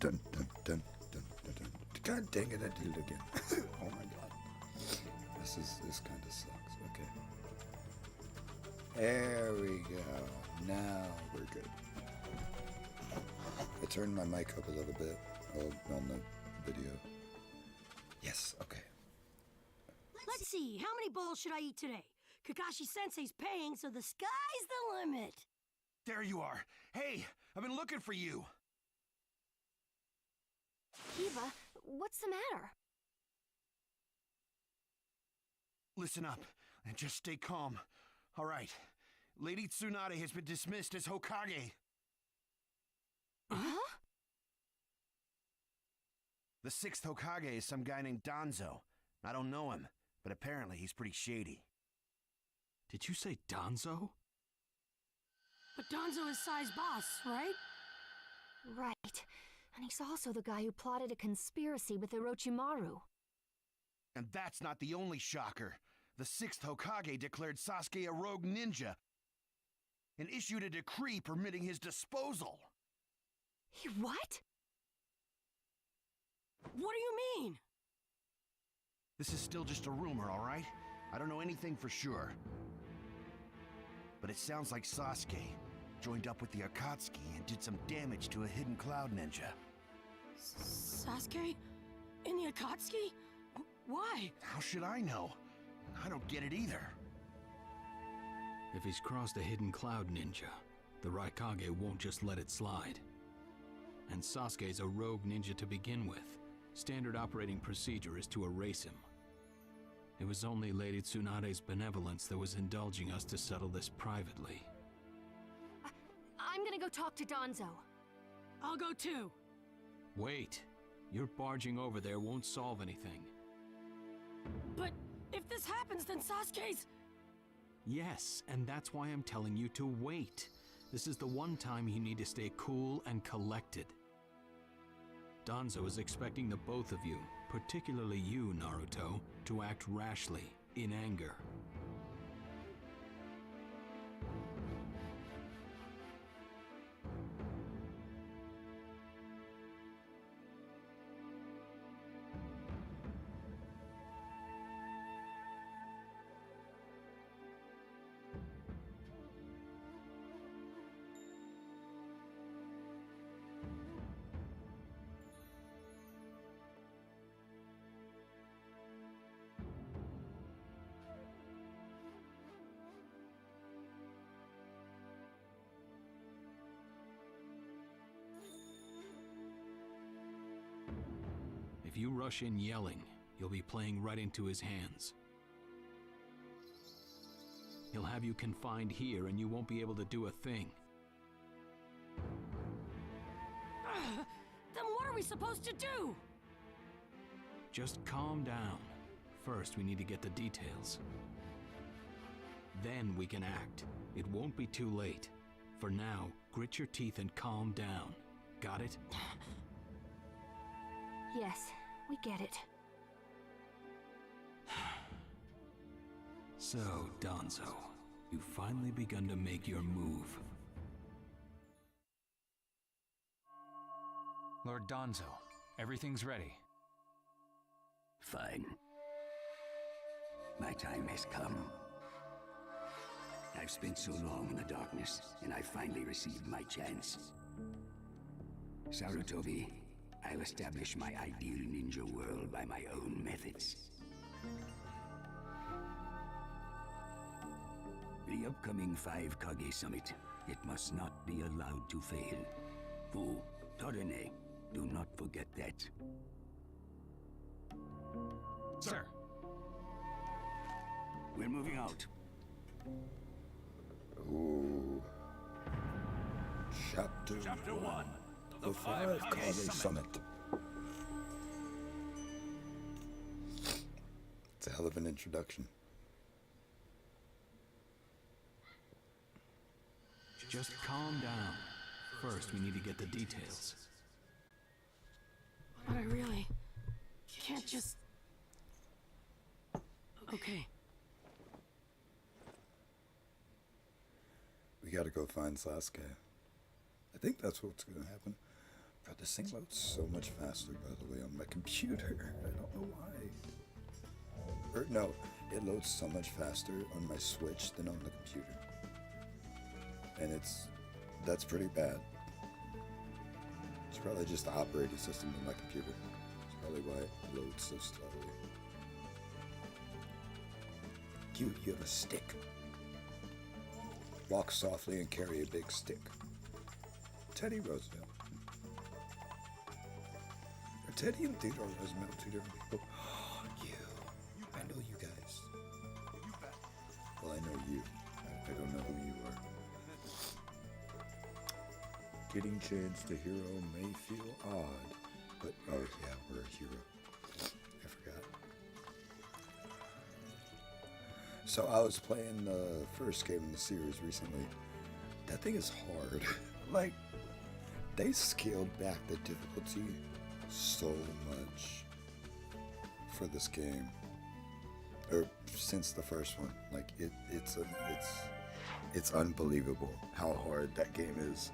dun, dun, dun, dun, dun, dun. God dang it, I did it again. Oh my god. This kind of sucks. Okay. There we go. Now we're good. I turned my mic up a little bit on the video. Yes, okay. Let's see, how many bowls should I eat today? Kakashi-sensei's paying, so the sky's the limit. There you are. Hey, I've been looking for you. Kiba, what's the matter? Listen up, and just stay calm. All right. Lady Tsunade has been dismissed as Hokage. Huh? The 6th Hokage is some guy named Danzo. I don't know him, but apparently he's pretty shady. Did you say Danzo? But Danzo is Sai's boss, right? Right. And he's also the guy who plotted a conspiracy with Orochimaru. And that's not the only shocker. The 6th Hokage declared Sasuke a rogue ninja and issued a decree permitting his disposal. What? What do you mean? This is still just a rumor, all right? I don't know anything for sure. But it sounds like Sasuke joined up with the Akatsuki and did some damage to a hidden cloud ninja. Sasuke? In the Akatsuki? Why? How should I know? I don't get it either. If he's crossed a hidden cloud ninja, the Raikage won't just let it slide. And Sasuke's a rogue ninja to begin with. Standard operating procedure is to erase him. It was only Lady Tsunade's benevolence that was indulging us to settle this privately. I'm gonna go talk to Danzo. I'll go too. Wait. Your barging over there won't solve anything. But if this happens, then Sasuke's... Yes, and that's why I'm telling you to wait. This is the one time you need to stay cool and collected. Danzo is expecting the both of you, particularly you, Naruto, to act rashly, in anger. If you rush in yelling, you'll be playing right into his hands. He'll have you confined here and you won't be able to do a thing. Then what are we supposed to do? Just calm down. First, we need to get the details. Then we can act. It won't be too late. For now, grit your teeth and calm down. Got it? Yes, we get it. So, Danzo, you've finally begun to make your move. Lord Danzo, everything's ready. Fine. My time has come. I've spent so long in the darkness, and I finally received my chance. Sarutobi, I'll establish my ideal ninja world by my own methods. The upcoming 5 Kage Summit, it must not be allowed to fail. Fu, Torene, do not forget that. Sir. We're moving out. Ooh. Chapter 1. The 5 Kage Summit. It's a hell of an introduction. Just calm down. First, we need to get the details. But I really can't just... Okay. We gotta go find Sasuke. I think that's what's gonna happen. But this thing loads so much faster, by the way, on my computer. I don't know why. Or no, it loads so much faster on my Switch than on the computer. And that's pretty bad. It's probably just the operating system in my computer. It's probably why it loads so slowly. You have a stick. Walk softly and carry a big stick. Teddy Roosevelt. Are Teddy and Theodore Roosevelt two different people? I know you guys. Well, I know you. I don't know who you are. Getting chance to hero may feel odd, but oh yeah, we're a hero. I forgot. So I was playing the first game in the series recently. That thing is hard. Like, they scaled back the difficulty so much for this game, or since the first one. Like it's unbelievable how hard that game is.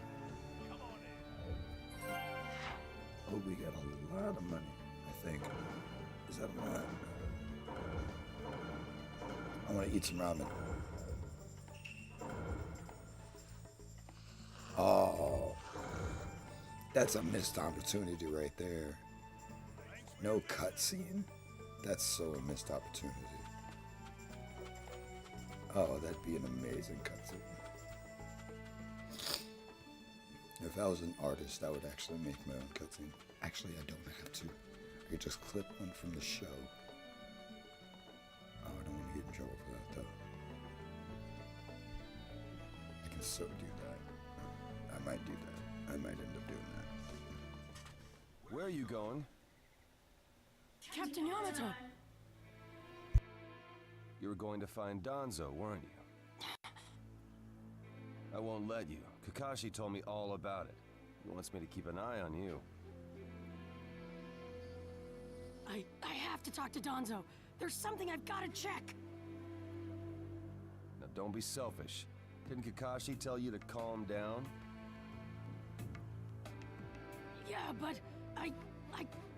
Oh, we got a lot of money, I think. Is that a lot? I want to eat some ramen. Oh, that's a missed opportunity right there. No cutscene? That's so a missed opportunity. Oh, that'd be an amazing cutscene. If I was an artist, I would actually make my own cutscene. Actually, I don't have to. I could just clip one from the show. Oh, I don't want to get in trouble for that, though. I can so do that. I might do that. I might end up doing that. Where are you going? Captain Yamato! You were going to find Danzo, weren't you? I won't let you. Kakashi told me all about it. He wants me to keep an eye on you. I have to talk to Danzo. There's something I've got to check. Now don't be selfish. Didn't Kakashi tell you to calm down? Yeah, but I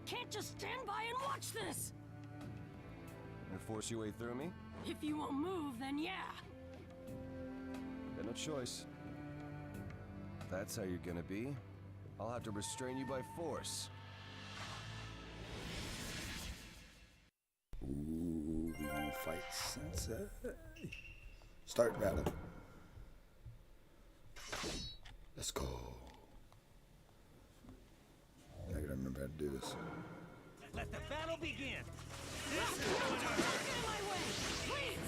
can't just stand by and watch this. And force your way through me? If you won't move, then yeah. Got no choice. If that's how you're gonna be, I'll have to restrain you by force. Ooh, we gonna fight Sensei. Start battle. Let's go. I gotta remember how to do this. Let the battle begin! Get in my way, please!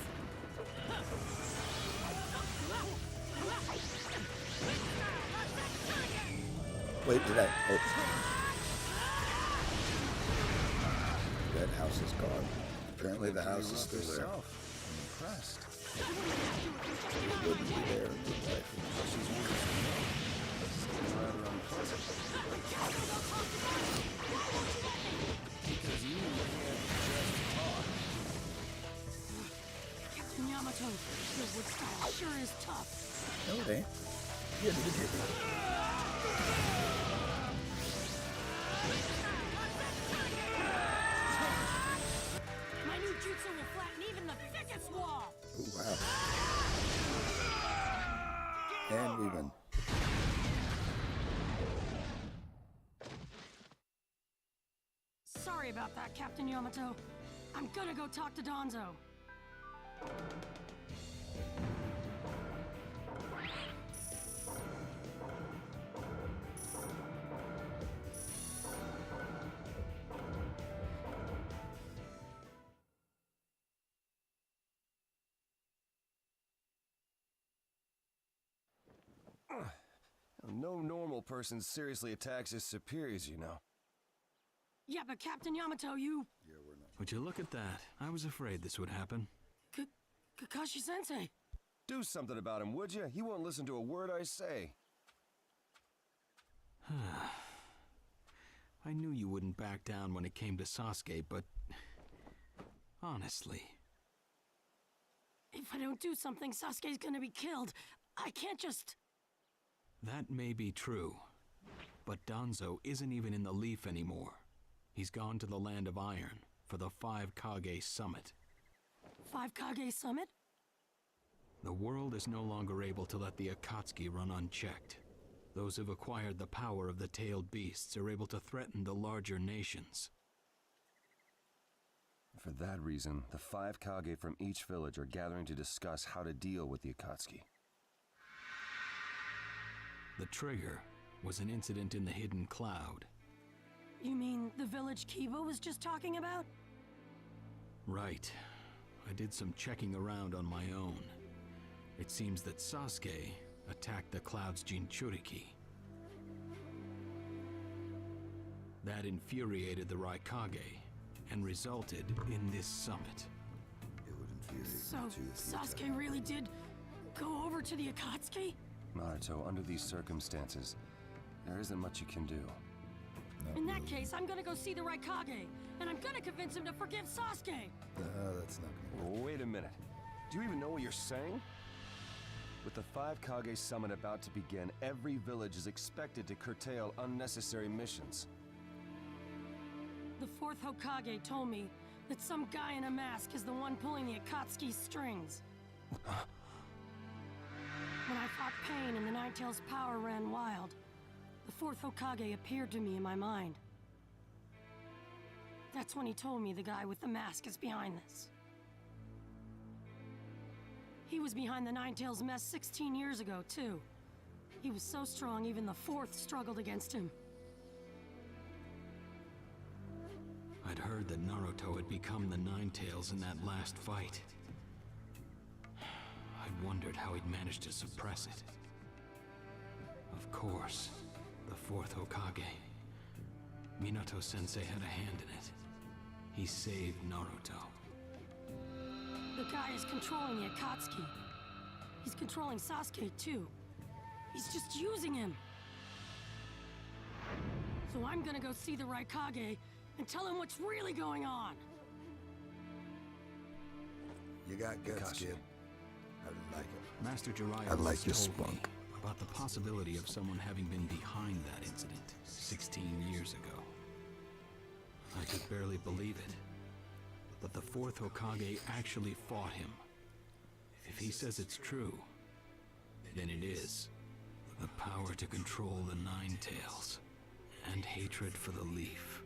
Wait, did I? Oh. That house is gone. Apparently the house is still there. I'm impressed. It wouldn't be there in real life. Rather unpleasant. Because you can't just talk. Captain Yamato, your wood style sure is tough. No, it ain't. You didn't hit me. My new jutsu will flatten even the thickest wall. Oh, wow. And we win. Sorry about that, Captain Yamato. I'm gonna go talk to Danzo. No normal person seriously attacks his superiors, you know. Yeah, but Captain Yamato, you... Yeah, we're not. Would you look at that? I was afraid this would happen. Kakashi-sensei. Do something about him, would you? He won't listen to a word I say. I knew you wouldn't back down when it came to Sasuke, but... honestly... If I don't do something, Sasuke's gonna be killed. I can't just... That may be true. But Danzo isn't even in the Leaf anymore. He's gone to the Land of Iron for the 5 KAGE Summit. 5 KAGE Summit? The world is no longer able to let the Akatsuki run unchecked. Those who've acquired the power of the tailed beasts are able to threaten the larger nations. For that reason, the 5 Kage from each village are gathering to discuss how to deal with the Akatsuki. The trigger was an incident in the hidden cloud. You mean the village Kiva was just talking about? Right. I did some checking around on my own. It seems that Sasuke attacked the cloud's Jinchuriki. That infuriated the Raikage and resulted in this summit. It would infuriate So, me too if you Sasuke attacked. really did go over to the Akatsuki? Naruto, under these circumstances, there isn't much you can do. Not In that really. case, I'm gonna go see the Raikage, and I'm gonna convince him to forgive Sasuke! That's not gonna work. Wait a minute. Do you even know what you're saying? With the 5 Kage Summit about to begin, every village is expected to curtail unnecessary missions. The 4th Hokage told me that some guy in a mask is the one pulling the Akatsuki's strings. When I fought Pain and the Ninetales' power ran wild, the 4th Hokage appeared to me in my mind. That's when he told me the guy with the mask is behind this. He was behind the Ninetales mess 16 years ago, too. He was so strong, even the 4th struggled against him. I'd heard that Naruto had become the Ninetales in that last fight. I'd wondered how he'd managed to suppress it. Of course, the 4th Hokage. Minato-sensei had a hand in it. He saved Naruto. The guy is controlling the Akatsuki. He's controlling Sasuke, too. He's just using him. So I'm gonna go see the Raikage and tell him what's really going on. You got guts, Kakashi. kid. I like it. Master Jiraiya I like once your told me spunk. about the possibility of someone having been behind that incident 16 years ago. I could barely believe it. But the 4th Hokage actually fought him. If he says it's true, then it is. The power to control the Ninetales, and hatred for the Leaf.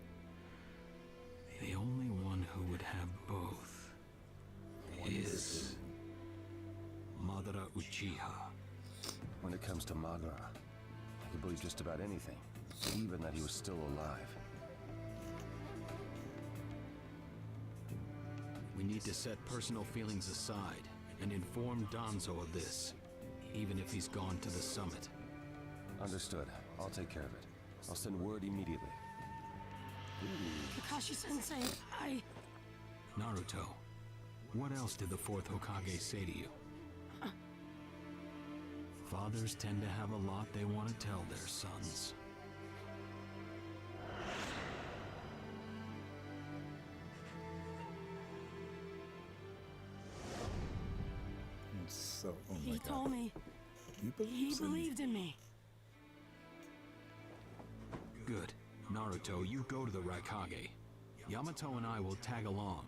The only one who would have both is Madara Uchiha. When it comes to Madara, I can believe just about anything, even that he was still alive. We need to set personal feelings aside and inform Danzo of this, even if he's gone to the summit. Understood. I'll take care of it. I'll send word immediately. Kakashi-sensei, Naruto, what else did the 4th Hokage say to you? Fathers tend to have a lot they want to tell their sons. So, oh my he God. told me You he believe in me? believed in me. Good. Naruto, you go to the Raikage. Yamato and I will tag along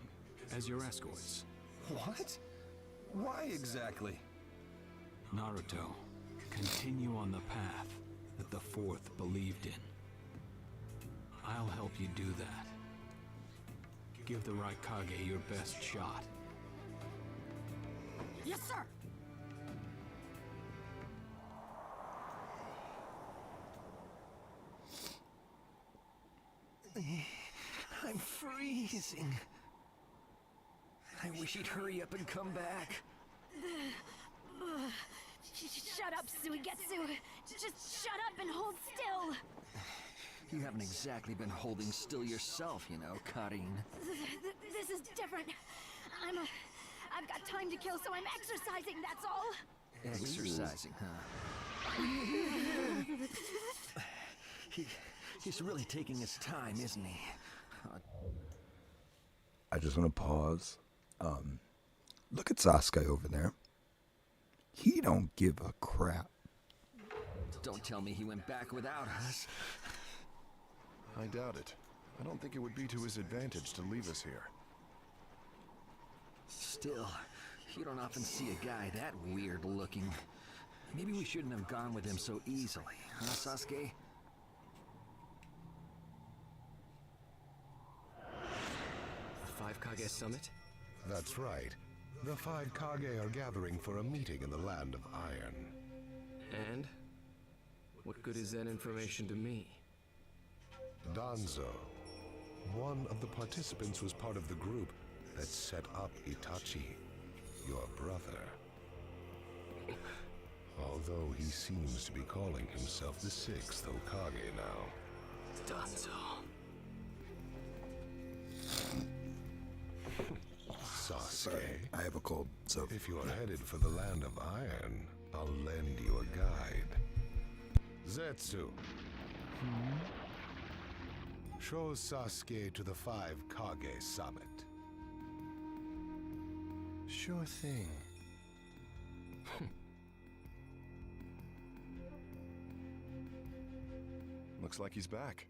as your escorts. What? Why exactly? Naruto, continue on the path that the 4th believed in. I'll help you do that. Give the Raikage your best shot. Yes, sir! I'm freezing. I wish he'd hurry up and come back. Shut up, Suigetsu! Just shut up and hold still! You haven't exactly been holding still yourself, you know, Karin. This is different. I've got time to kill, so I'm exercising, that's all! Exercising, huh? He's really taking his time, isn't he? I just want to pause. Look at Sasuke over there. He don't give a crap. Don't tell me he went back without us. I doubt it. I don't think it would be to his advantage to leave us here. Still, you don't often see a guy that weird looking. Maybe we shouldn't have gone with him so easily, huh, Sasuke? The 5 Kage Summit? That's right. The 5 Kage are gathering for a meeting in the Land of Iron. And? What good is that information to me? Danzo, one of the participants, was part of the group that set up Itachi, your brother. Although he seems to be calling himself the 6th Hokage now. Danzo. Sasuke, Sorry, I have a cold, so... If you're headed for the Land of Iron, I'll lend you a guide. Zetsu. Show Sasuke to the 5 Kage Summit. Sure thing. Looks like he's back.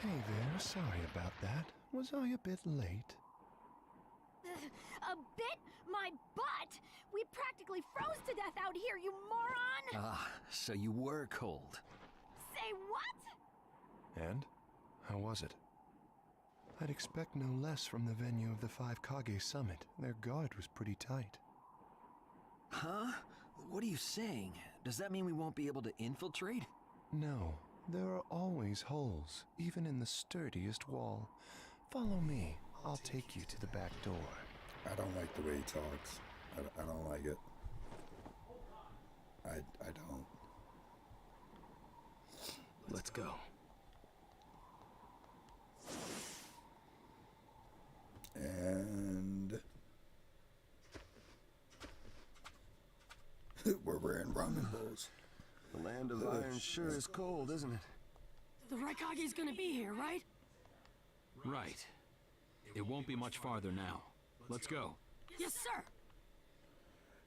Hey there, sorry about that. Was I a bit late? A bit? My butt! We practically froze to death out here, you moron! Ah, so you were cold. Say what? And? How was it? I'd expect no less from the venue of the 5 Kage Summit. Their guard was pretty tight. Huh? What are you saying? Does that mean we won't be able to infiltrate? No, there are always holes, even in the sturdiest wall. Follow me. I'll take you to the back door. I don't like the way he talks. I don't like it. I don't. Let's go. And... we're wearing ramen bowls. The Land of Iron sure is cold, isn't it? The Raikage's gonna be here, right? Right. It won't be much farther now. Let's go. Yes, sir.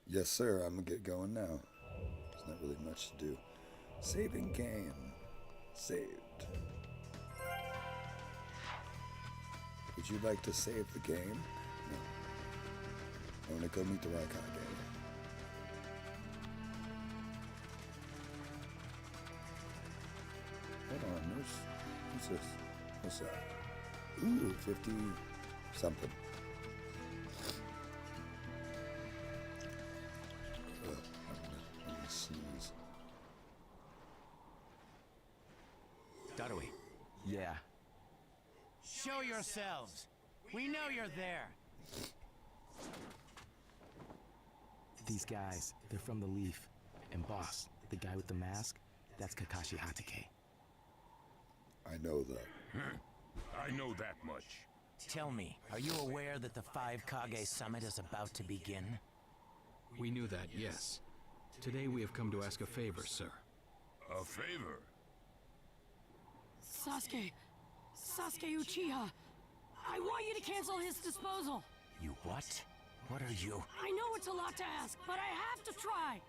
Yes, sir. I'm gonna get going now. There's not really much to do. Saving game. Saved. Would you like to save the game? No. I want to go meet the Raikage. Hold on, what's this? What's that? Ooh, 50 something. I'm gonna sneeze. Darui. Yeah. Show yourselves. We know you're there. These guys, they're from the Leaf. And boss, the guy with the mask, that's Kakashi Hatake. I know that. I know that much. Tell me, are you aware that the 5 Kage Summit is about to begin? We knew that, yes. Today we have come to ask a favor, sir. A favor? Sasuke Uchiha. I want you to cancel his disposal. You what? What are you? I know it's a lot to ask, but I have to try.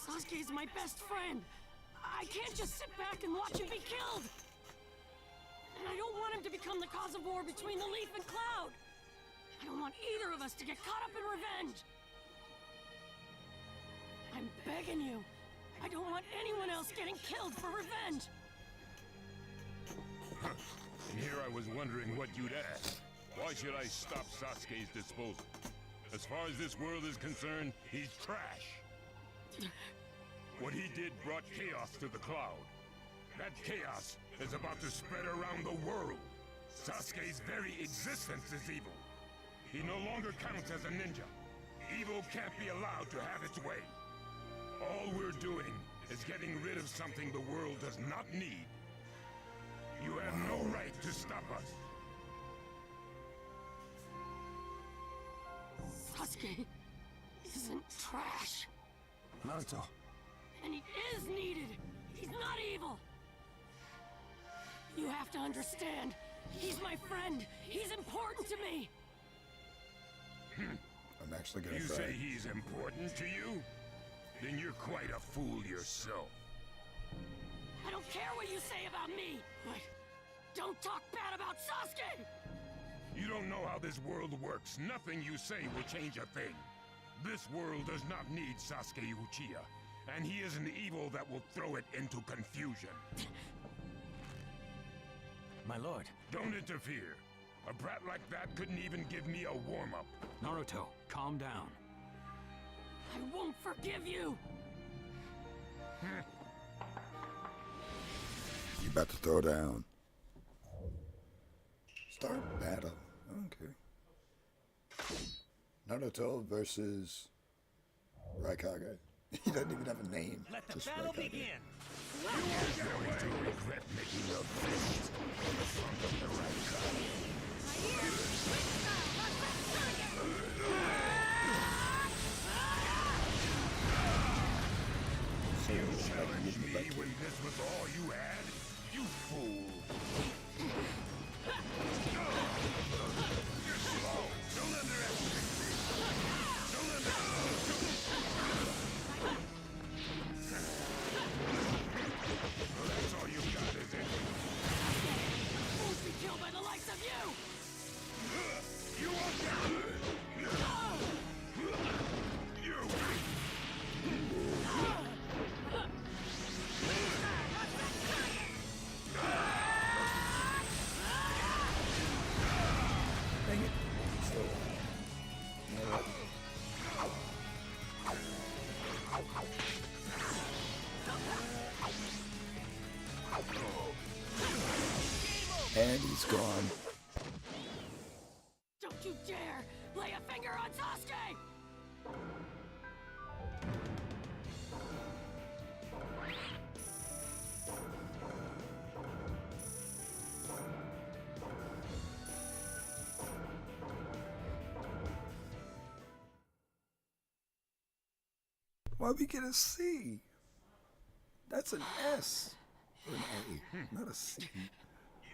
Sasuke's my best friend. I can't just sit back and watch him be killed. And I don't want him to become the cause of war between the Leaf and Cloud. I don't want either of us to get caught up in revenge. I'm begging you. I don't want anyone else getting killed for revenge. And here I was wondering what you'd ask. Why should I stop Sasuke's disposal? As far as this world is concerned, he's trash. What he did brought chaos to the Cloud. That chaos is about to spread around the world. Sasuke's very existence is evil. He no longer counts as a ninja. Evil can't be allowed to have its way. All we're doing is getting rid of something the world does not need. You have no right to stop us. Sasuke isn't trash. Naruto. And he is needed. He's not evil. You have to understand. He's my friend. He's important to me. I'm actually gonna You cry. say he's important to you? Then you're quite a fool yourself. I don't care what you say about me, but don't talk bad about Sasuke! You don't know how this world works. Nothing you say will change a thing. This world does not need Sasuke Uchiha, and he is an evil that will throw it into confusion. My lord. Don't interfere. A brat like that couldn't even give me a warm-up. Naruto, calm down. I won't forgive you! You about to throw down. Start battle. Okay. Naruto versus Raikage. He doesn't even have a name. Let the Just battle Raikage. begin! You are going to regret making a fist in the front of the Raikage. You challenged me when this was all you had? You fool! You're slow! Don't underestimate me! Don't underestimate me! Well, that's all you've got, is it? Won't be killed by the likes of you! You won't get it! You're weak! Dang it. So, you know what? And he's gone. Don't you dare lay a finger on Sasuke! Why we get a C? That's an S. Or an A, not a C.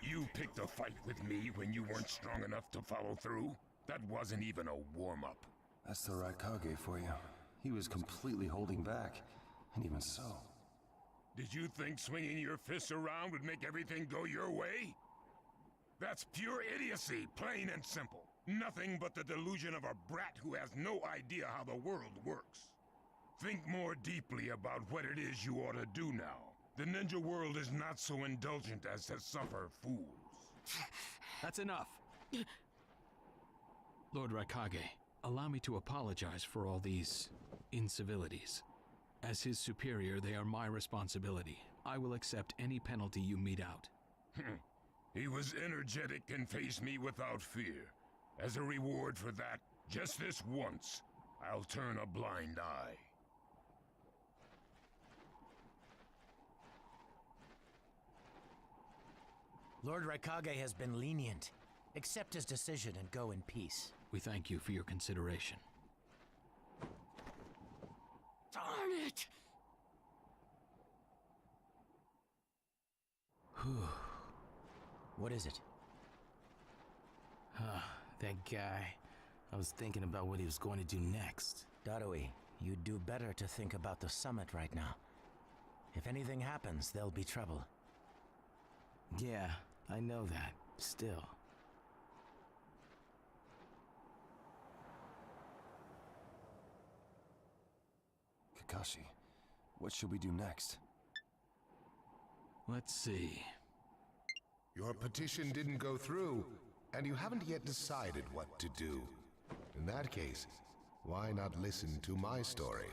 You picked a fight with me when you weren't strong enough to follow through? That wasn't even a warm-up. That's the Raikage for you. He was completely holding back. And even so... Did you think swinging your fists around would make everything go your way? That's pure idiocy, plain and simple. Nothing but the delusion of a brat who has no idea how the world works. Think more deeply about what it is you ought to do now. The ninja world is not so indulgent as to suffer fools. That's enough. Lord Raikage, allow me to apologize for all these incivilities. As his superior, they are my responsibility. I will accept any penalty you mete out. He was energetic and faced me without fear. As a reward for that, just this once, I'll turn a blind eye. Lord Raikage has been lenient. Accept his decision and go in peace. We thank you for your consideration. Darn it! What is it? That guy. I was thinking about what he was going to do next. Darui, you'd do better to think about the summit right now. If anything happens, there'll be trouble. Yeah, I know that. Still. Kakashi, what should we do next? Let's see. Your petition didn't go through, and you haven't yet decided what to do. In that case, why not listen to my story?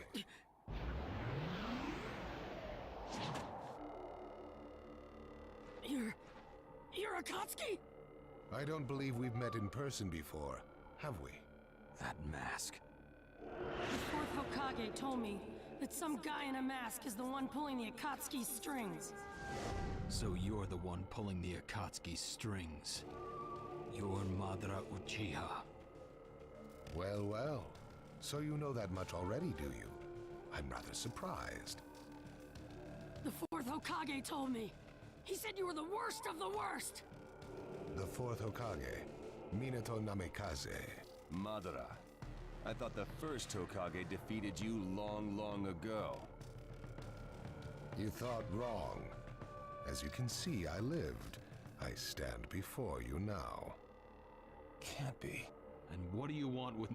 You're Akatsuki? I don't believe we've met in person before, have we? That mask. The fourth Hokage told me that some guy in a mask is the one pulling the Akatsuki's strings. So you're the one pulling the Akatsuki strings. You're Madara Uchiha. Well, well. So you know that much already, do you? I'm rather surprised. The fourth Hokage told me. He said you were the worst of the worst. The fourth Hokage, Minato Namikaze. Madara. I thought the first Hokage defeated you long, long ago. You thought wrong. As you can see, I lived. I stand before you now. Can't be. And what do you want with...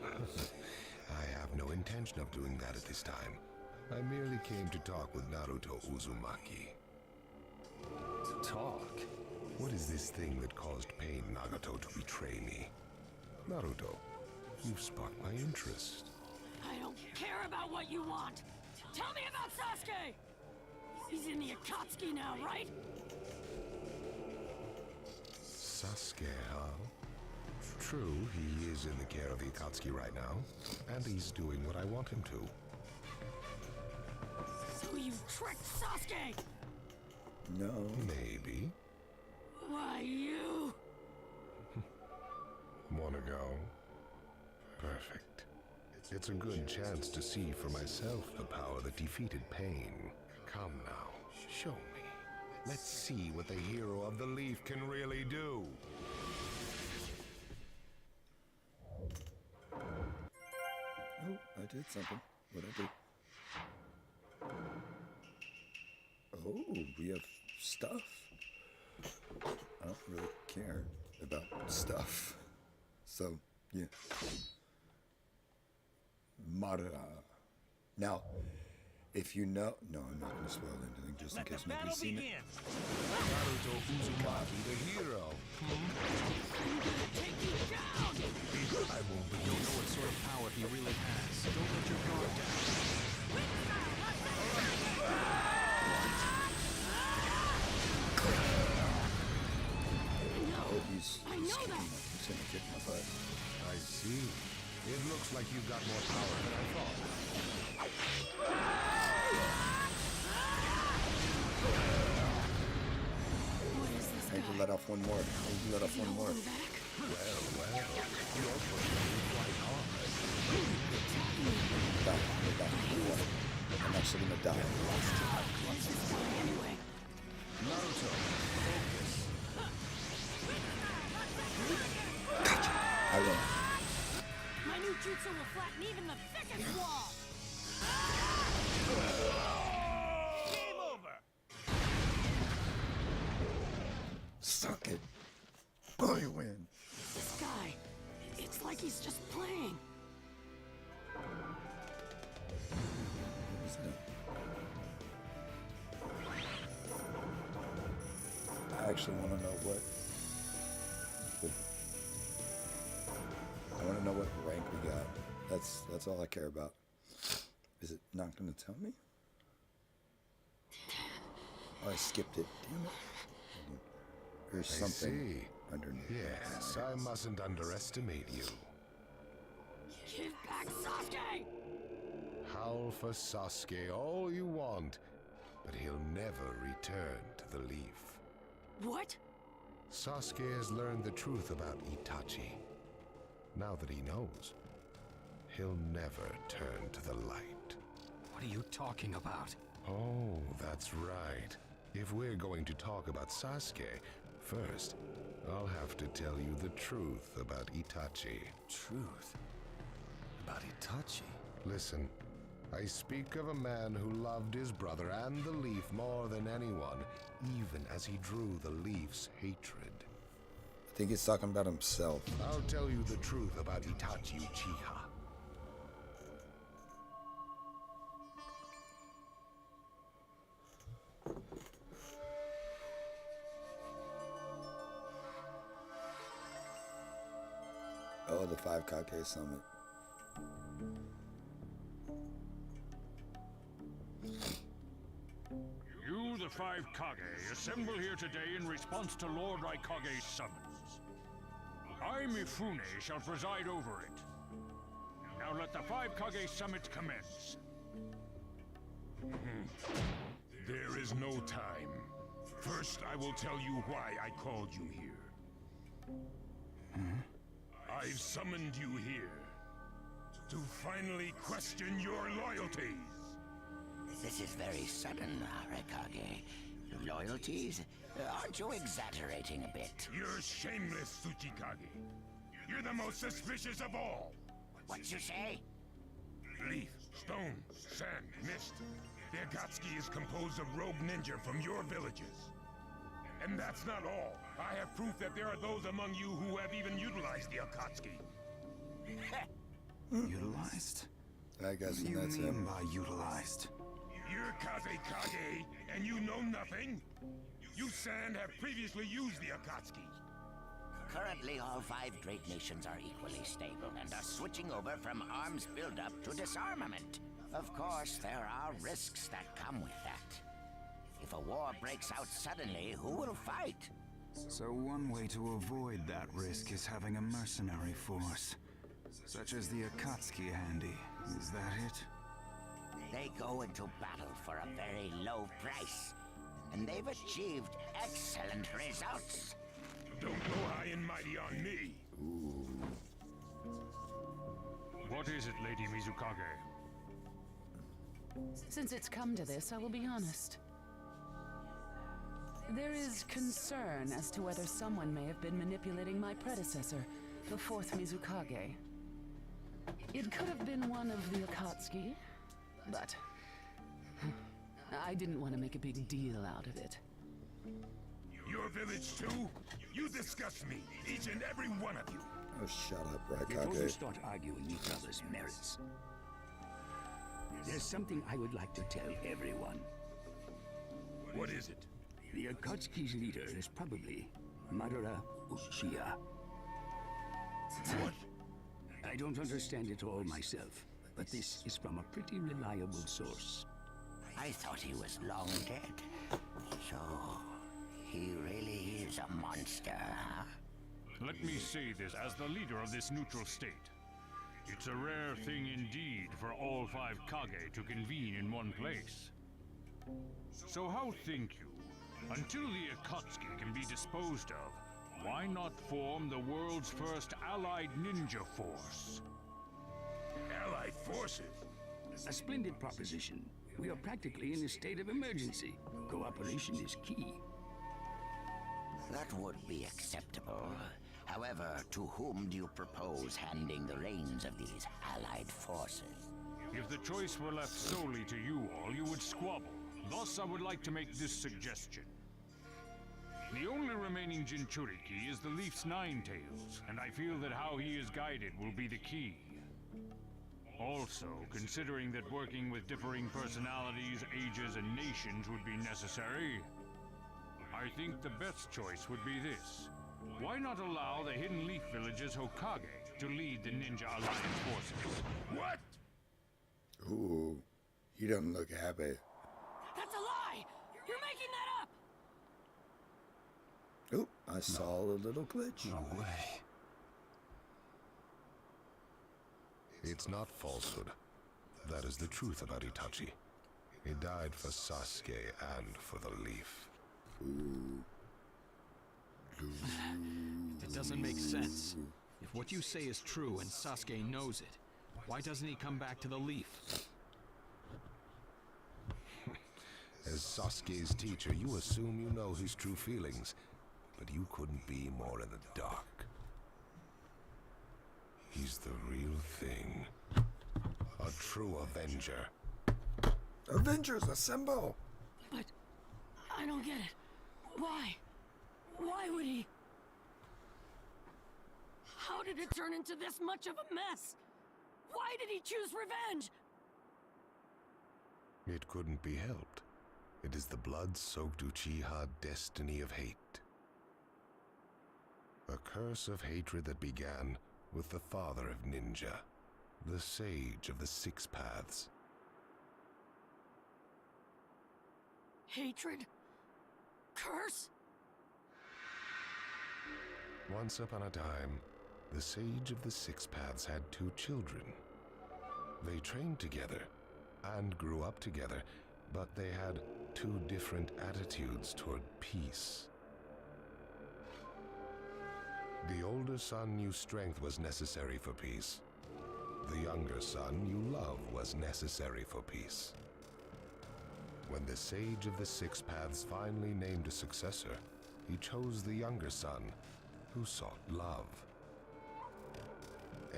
I have no intention of doing that at this time. I merely came to talk with Naruto Uzumaki. Talk? What is this thing that caused pain Nagato to betray me? Naruto, you've sparked my interest. I don't care about what you want. Tell me about Sasuke! He's in the Akatsuki now, right? Sasuke, huh? True, he is in the care of the Akatsuki right now, and he's doing what I want him to. So you tricked Sasuke! No. Maybe. Why, you... Wanna go? Perfect. It's a good chance to see for myself the power that defeated pain. Come now, show me. Let's see what the hero of the leaf can really do. Oh, I did something. What'd I do? Oh, we have stuff. I don't really care about stuff. So, yeah. Mara. Now, if you know... No, I'm not going to spoil anything just in case nobody's seen it. Naruto Uzumaki, the hero. Take you down! I won't be. You don't know what sort of power he really has. Don't let your guard down. Oh, he's kicking my, he's gonna kick my butt. I see. It looks like you've got more power than I thought. I need to let off one more. I need to let off one more. Well, you're pushing me quite hard. I'm actually gonna die. Anyway. Naruto, focus. I will. My new jutsu will flatten even the thickest wall! Game over! Suck it. I win. This guy, it's like he's just playing. I actually want to know what... I want to know what rank we got. That's all I care about. Is it not going to tell me? Oh, I skipped it. Damn it. There's something underneath. Yes, I mustn't underestimate you. Give back Sasuke! Howl for Sasuke all you want, but he'll never return to the leaf. What? Sasuke has learned the truth about Itachi. Now that he knows, he'll never turn to the light. What are you talking about? Oh, that's right. If we're going to talk about Sasuke, first, I'll have to tell you the truth about Itachi. Truth? About Itachi? Listen, I speak of a man who loved his brother and the leaf more than anyone, even as he drew the leaf's hatred. I think he's talking about himself. I'll tell you the truth about Itachi Uchiha. Oh, the 5 KAGE Summit. You, the 5 KAGE, assemble here today in response to Lord Raikage's summons. I, Mifune, shall preside over it. Now let the 5 KAGE Summit commence. There is no time. First, I will tell you why I called you here. I've summoned you here to finally question your loyalties. This is very sudden, Raikage. Loyalties? Aren't you exaggerating a bit? You're shameless, Tsuchikage. You're the most suspicious of all. What'd you say? Leaf, stone, sand, mist. The Akatsuki is composed of rogue ninja from your villages. And that's not all. I have proof that there are those among you who have even utilized the Akatsuki. Utilized? I guess what do you that's mean him. by utilized? You're Kaze Kage, and you know nothing? You Sand have previously used the Akatsuki. Currently, all 5 great nations are equally stable and are switching over from arms buildup to disarmament. Of course, there are risks that come with that. If a war breaks out suddenly, who will fight? So one way to avoid that risk is having a mercenary force, such as the Akatsuki handy. Is that it? They go into battle for a very low price, and they've achieved excellent results. Don't go high and mighty on me. What is it, Lady Mizukage? Since it's come to this, I will be honest. There is concern as to whether someone may have been manipulating my predecessor, the 4th Mizukage. It could have been one of the Akatsuki, but I didn't want to make a big deal out of it. Your village too? You disgust me, each and every one of you. Oh, shut up, Before you Raikage. start arguing each other's merits, there's something I would like to tell everyone. What is it? The Akatsuki's leader is probably Madara Uchiha. What? I don't understand it all myself, but this is from a pretty reliable source. I thought he was long dead. So, he really is a monster, huh? Let me say this as the leader of this neutral state. It's a rare thing indeed for all 5 Kage to convene in one place. So how think you? Until the Akatsuki can be disposed of, why not form the world's first allied ninja force? Allied forces? A splendid proposition. We are practically in a state of emergency. Cooperation is key. That would be acceptable. However, to whom do you propose handing the reins of these allied forces? If the choice were left solely to you all, you would squabble. Thus, I would like to make this suggestion. The only remaining Jinchuriki is the Leaf's Nine-Tails, and I feel that how he is guided will be the key. Also, considering that working with differing personalities, ages, and nations would be necessary, I think the best choice would be this. Why not allow the Hidden Leaf Village's Hokage to lead the Ninja Alliance forces? What? Ooh, he doesn't look happy. That's a lie! You're making that up! Oop, I saw a little glitch. No way. It's not falsehood. That is the truth about Itachi. He died for Sasuke and for the Leaf. It doesn't make sense. If what you say is true and Sasuke knows it, why doesn't he come back to the Leaf? As Sasuke's teacher, you assume you know his true feelings, but you couldn't be more in the dark. He's the real thing. A true Avenger. Avengers, assemble! But I don't get it. Why? Why would he? How did it turn into this much of a mess? Why did he choose revenge? It couldn't be helped. It is the blood-soaked Uchiha destiny of hate. A curse of hatred that began with the father of ninja, the sage of the 6 paths. Hatred? Curse? Once upon a time, the sage of the 6 paths had 2 children. They trained together and grew up together, but they had 2 different attitudes toward peace. The older son knew strength was necessary for peace. The younger son knew love was necessary for peace. When the sage of the 6 paths finally named a successor, he chose the younger son, who sought love.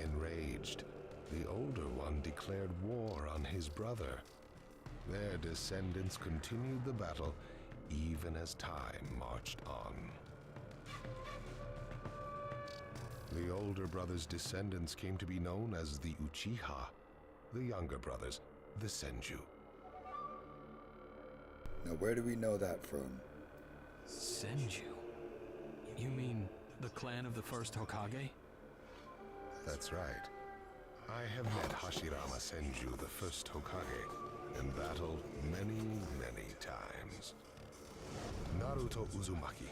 Enraged, The older one declared war on his brother. Their descendants continued the battle even as time marched on. The older brother's descendants came to be known as the Uchiha, the younger brothers, the Senju. Now, where do we know that from? Senju? You mean the clan of the first Hokage? That's right. I have met Hashirama Senju, the first Hokage, and battled many, many times. Naruto Uzumaki.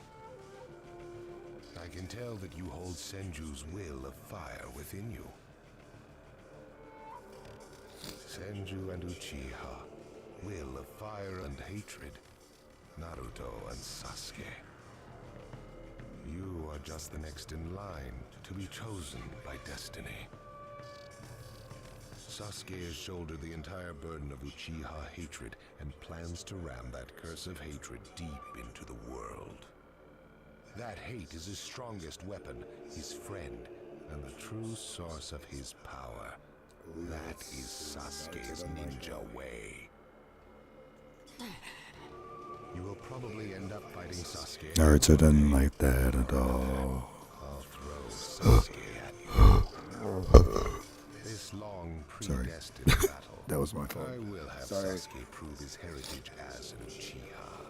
I can tell that you hold Senju's will of fire within you. Senju and Uchiha, will of fire and hatred. Naruto and Sasuke. You are just the next in line to be chosen by destiny. Sasuke has shouldered the entire burden of Uchiha hatred and plans to ram that curse of hatred deep into the world. That hate is his strongest weapon, his friend, and the true source of his power. That is Sasuke's ninja way. You will probably end up fighting Sasuke. Naruto didn't like that at all. I'll throw Sasuke at you. This long predestined battle. That was my fault. I will have Sasuke prove his heritage as an Uchiha.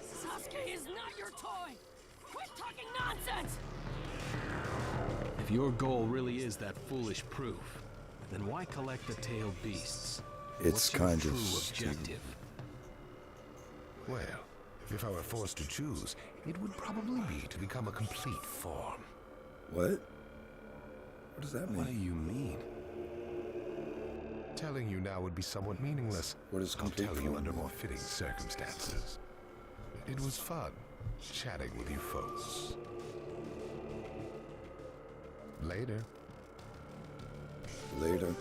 Sasuke is not your toy! Quit talking nonsense! If your goal really is that foolish proof, then why collect the tailed beasts? It's What's your kind true of objective? Well, if I were forced to choose, it would probably be to become a complete form. What? What does that mean? What do you mean? Telling you now would be somewhat meaningless. What is I'll complete tell you form under mean? more fitting circumstances. It was fun chatting with you folks. Later. Later,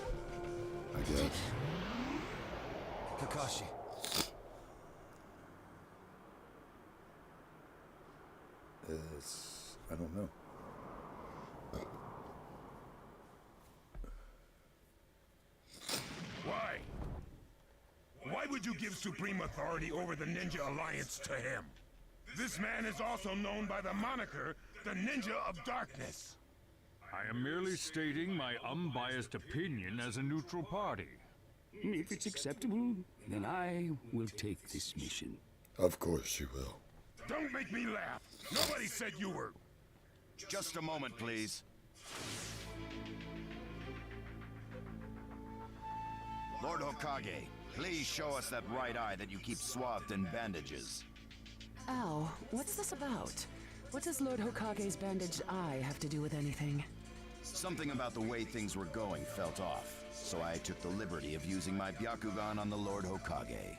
I guess. Kakashi. I don't know. Why? Why would you give supreme authority over the Ninja Alliance to him? This man is also known by the moniker, the Ninja of Darkness. I am merely stating my unbiased opinion as a neutral party. If it's acceptable, then I will take this mission. Of course you will. Don't make me laugh. Nobody said you were. Just a moment, please. Lord Hokage, please show us that right eye that you keep swathed in bandages. Ow, what's this about? What does Lord Hokage's bandaged eye have to do with anything? Something about the way things were going felt off, so I took the liberty of using my Byakugan on the Lord Hokage.